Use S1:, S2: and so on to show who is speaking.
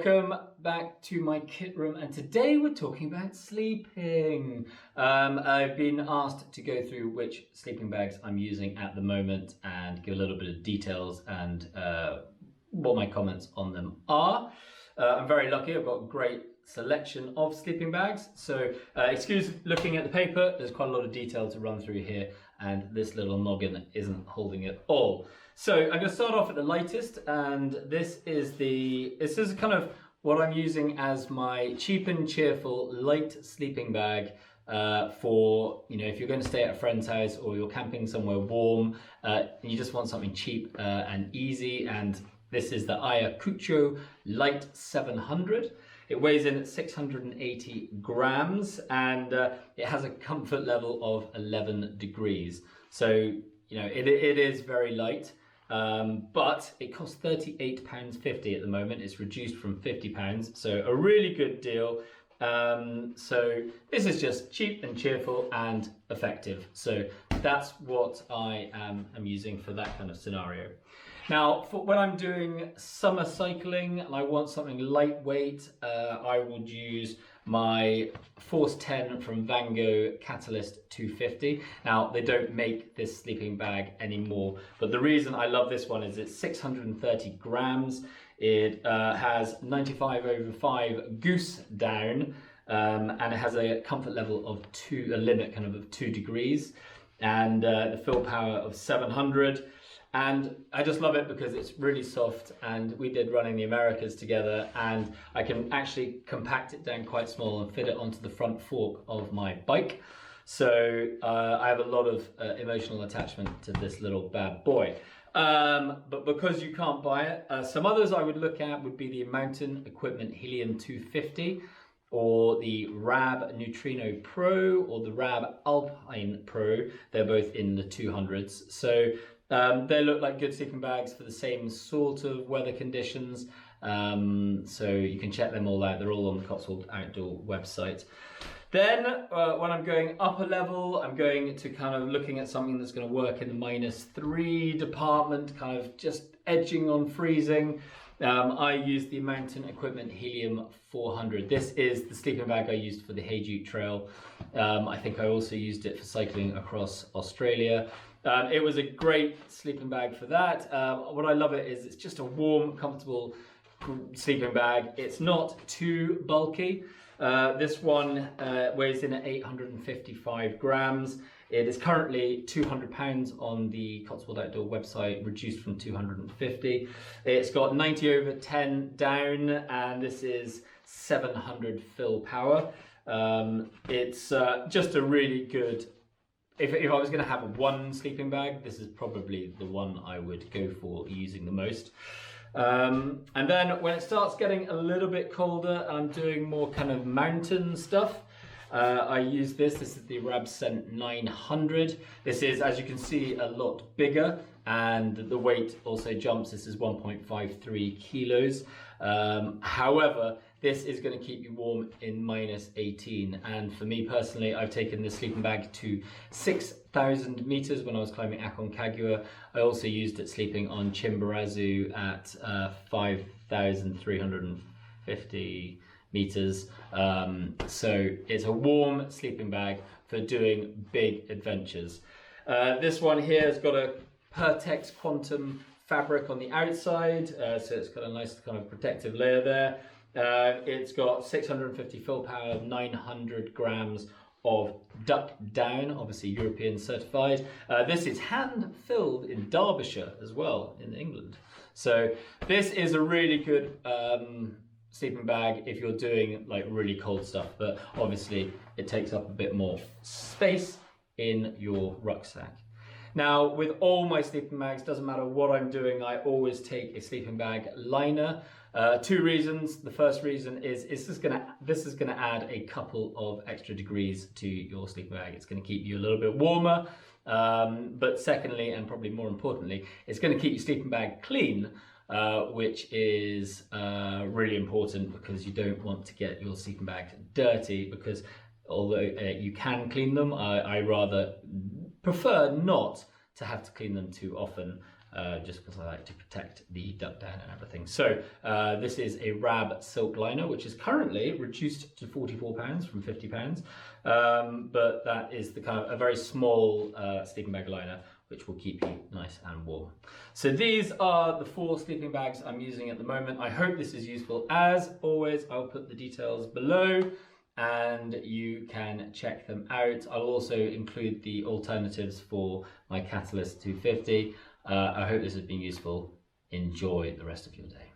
S1: Welcome back to my kit room, and today we're talking about sleeping. I've been asked to go through which sleeping bags I'm using at the moment and give a little bit of details and what my comments on them are. I'm very lucky, I've got a great selection of sleeping bags, so excuse looking at the paper, there's quite a lot of detail to run through here and this little noggin isn't holding it all. So I'm going to start off at the lightest, and this is kind of what I'm using as my cheap and cheerful light sleeping bag for, you know, if you're going to stay at a friend's house or you're camping somewhere warm, and you just want something cheap and easy. And this is the Ayacucho Lite 700. It weighs in at 680 grams and it has a comfort level of 11 degrees. So, you know, it is very light. But it costs £38.50 at the moment. It's reduced from £50, so a really good deal. So this is just cheap and cheerful and effective. So that's what I am using for that kind of scenario. Now, for when I'm doing summer cycling and I want something lightweight, I would use my Force 10 from Vango Catalyst 250. Now, they don't make this sleeping bag anymore, but the reason I love this one is it's 630 grams. It has 95/5 goose down, and it has a comfort level of a limit kind of 2 degrees, and the fill power of 700. And I just love it because it's really soft, and we did Running the Americas together, and I can actually compact it down quite small and fit it onto the front fork of my bike. So I have a lot of emotional attachment to this little bad boy. But because you can't buy it, some others I would look at would be the Mountain Equipment Helium 250, or the Rab Neutrino Pro, or the Rab Alpine Pro. They're both in the 200s. So they look like good sleeping bags for the same sort of weather conditions. So you can check them all out. They're all on the Cotswold Outdoor website. Then when I'm going up a level, I'm going to kind of looking at something that's going to work in the -3 department, kind of just edging on freezing. I use the Mountain Equipment Helium 400. This is the sleeping bag I used for the Hayduke Trail. I think I also used it for cycling across Australia. It was a great sleeping bag for that. What I love it is it's just a warm, comfortable sleeping bag. It's not too bulky. This one weighs in at 855 grams. It is currently £200 on the Cotswold Outdoor website, reduced from 250. It's got 90/10 down, and this is 700 fill power. It's just a really good. If I was going to have one sleeping bag, this is probably the one I would go for using the most. And then when it starts getting a little bit colder, I'm doing more kind of mountain stuff. I use this is the Rab Ascent 900. This is, as you can see, a lot bigger, and the weight also jumps. This is 1.53 kilos. However, this is going to keep you warm in -18. And for me personally, I've taken this sleeping bag to 6,000 meters when I was climbing Aconcagua. I also used it sleeping on Chimborazo at 5,350 meters. So it's a warm sleeping bag for doing big adventures. This one here has got a Pertex Quantum fabric on the outside, so it's got a nice kind of protective layer there. It's got 650 fill power, 900 grams of duck down, obviously European certified. This is hand filled in Derbyshire as well, in England. So this is a really good sleeping bag if you're doing like really cold stuff, but obviously it takes up a bit more space in your rucksack. Now, with all my sleeping bags, doesn't matter what I'm doing, I always take a sleeping bag liner. 2 reasons. The first reason is this is gonna add a couple of extra degrees to your sleeping bag. It's gonna keep you a little bit warmer. But secondly, and probably more importantly, it's gonna keep your sleeping bag clean, which is really important because you don't want to get your sleeping bags dirty, because although you can clean them, I rather prefer not to have to clean them too often. just because I like to protect the duck down and everything. So this is a Rab Silk Liner, which is currently reduced to £44 from £50, but that is the kind of a very small sleeping bag liner, which will keep you nice and warm. So these are the 4 sleeping bags I'm using at the moment. I hope this is useful. As always, I'll put the details below and you can check them out. I'll also include the alternatives for my Catalyst 250. I hope this has been useful. Enjoy the rest of your day.